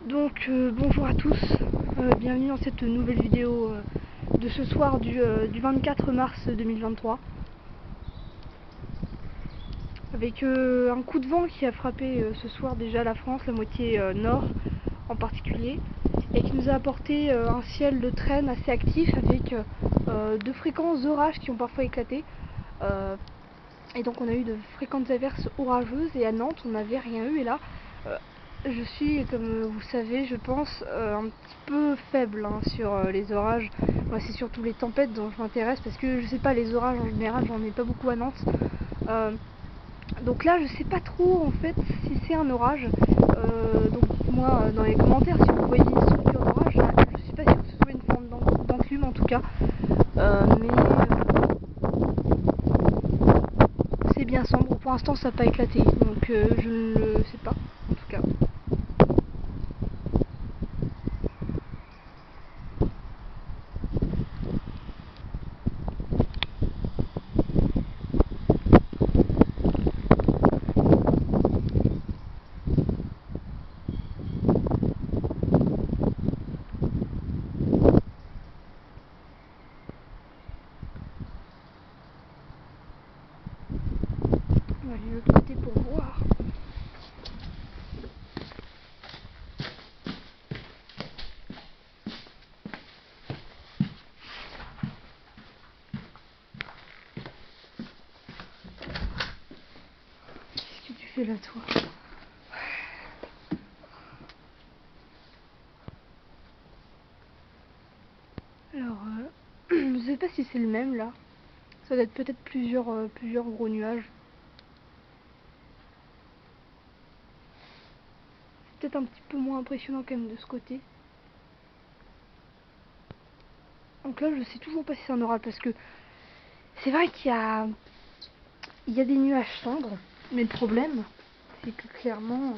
Donc bonjour à tous, bienvenue dans cette nouvelle vidéo de ce soir du 24 mars 2023 avec un coup de vent qui a frappé ce soir déjà la France, la moitié nord en particulier, et qui nous a apporté un ciel de traîne assez actif avec de fréquents orages qui ont parfois éclaté, et donc on a eu de fréquentes averses orageuses, et à Nantes on n'avait rien eu, et là je suis, comme vous savez, je pense, un petit peu faible sur les orages. Moi, c'est surtout les tempêtes dont je m'intéresse parce que je sais pas, les orages en général, j'en ai pas beaucoup à Nantes. Donc là, je sais pas trop en fait si c'est un orage. Donc dites-moi dans les commentaires si vous voyez une structure d'orage. Je suis pas sûre que ce soit une forme d'enclume en tout cas. Mais c'est bien sombre. Pour l'instant, ça n'a pas éclaté. Donc je ne le sais pas en tout cas. On va aller de l'autre côté pour voir. Qu'est-ce que tu fais là, toi? Alors, je sais pas si c'est le même là. Ça doit être peut-être plusieurs gros nuages. C'est peut-être un petit peu moins impressionnant quand même de ce côté. Donc là, je sais toujours pas si c'est un orage parce que c'est vrai il y a des nuages cendres, mais le problème, c'est que clairement,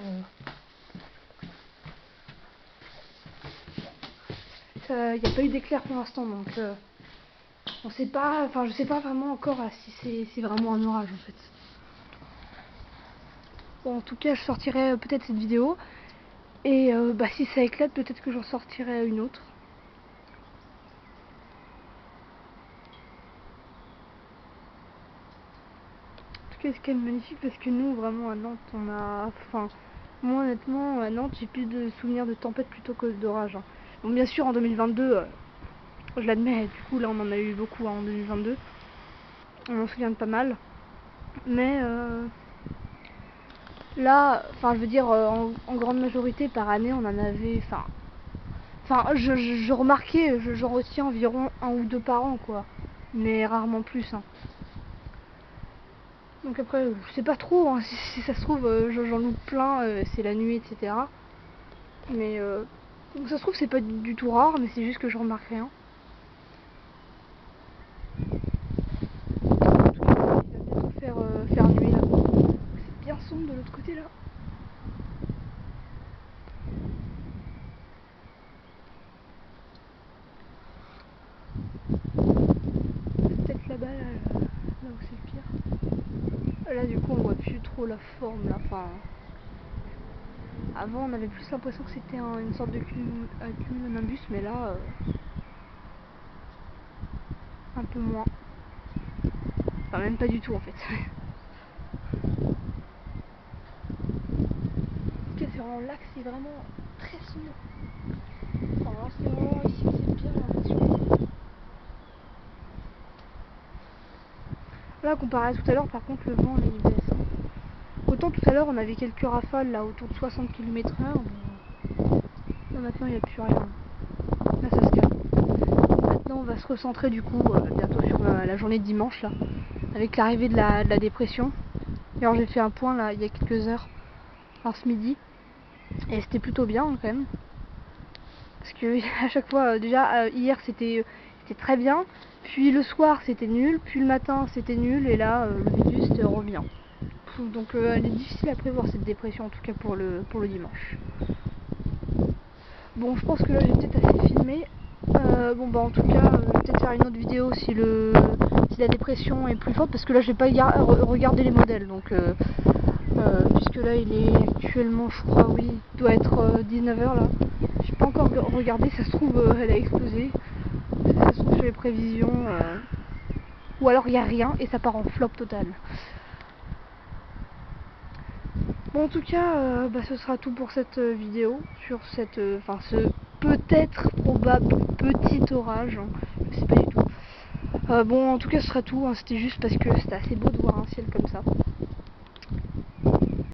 il n'y a pas eu d'éclair pour l'instant, donc on sait pas, enfin je sais pas vraiment encore si c'est vraiment un orage en fait. Bon, en tout cas, je sortirai peut-être cette vidéo, et si ça éclate, peut-être que j'en sortirai une autre. Qu'est-ce qu'elle est magnifique parce que nous vraiment à Nantes on a, enfin moi honnêtement à Nantes j'ai plus de souvenirs de tempête plutôt que d'orage. Bon bien sûr en 2022 je l'admets, du coup là on en a eu beaucoup en 2022, on en souvient de pas mal, mais là enfin je veux dire en grande majorité par année on en avait, enfin je remarquais, j'en retiens environ un ou deux par an quoi, mais rarement plus Donc après, je sais pas trop, si ça se trouve, j'en loupe plein, c'est la nuit, etc. Mais donc ça se trouve, c'est pas du tout rare, mais c'est juste que je remarque rien. En tout cas, il va bientôt faire nuit là. C'est bien sombre de l'autre côté là. C'est peut-être là-bas, là où c'est le pire. Là, du coup, on voit plus trop la forme là. Enfin, avant, on avait plus l'impression que c'était une sorte de cumulonimbus, mais là, un peu moins. Enfin, même pas du tout en fait. Ok, c'est vraiment là que c'est vraiment très sombre. Enfin, là, c'est vraiment ici, c'est bien l'impression. Là, comparé à tout à l'heure, par contre, le vent, là, il baisse. Autant tout à l'heure, on avait quelques rafales, là, autour de 60 km/h. Là, maintenant, il n'y a plus rien. Là, ça se calme. Maintenant, on va se recentrer, du coup, bientôt sur la journée de dimanche, là, avec l'arrivée de la dépression. D'ailleurs, j'ai fait un point, là, il y a quelques heures, enfin, ce midi. Et c'était plutôt bien, quand même. Parce que, à chaque fois, déjà, hier, c'était très bien. Puis le soir, c'était nul. Puis le matin, c'était nul. Et là, le midi, c'était bien. Donc elle est difficile à prévoir cette dépression, en tout cas pour le dimanche. Bon, je pense que là j'ai peut-être assez filmé. En tout cas, je vais peut-être faire une autre vidéo si la dépression est plus forte, parce que là je vais pas regarder les modèles, donc puisque là il est actuellement, je crois, oui, il doit être 19 h là. J'ai pas encore regardé, ça se trouve elle a explosé, ça se trouve sur les prévisions, ou alors il n'y a rien et ça part en flop total. Bon, en tout cas, ce sera tout pour cette vidéo sur cette, ce peut-être probable petit orage, hein, je sais pas du tout. Bon, en tout cas, ce sera tout, hein, c'était juste parce que c'était assez beau de voir un ciel comme ça.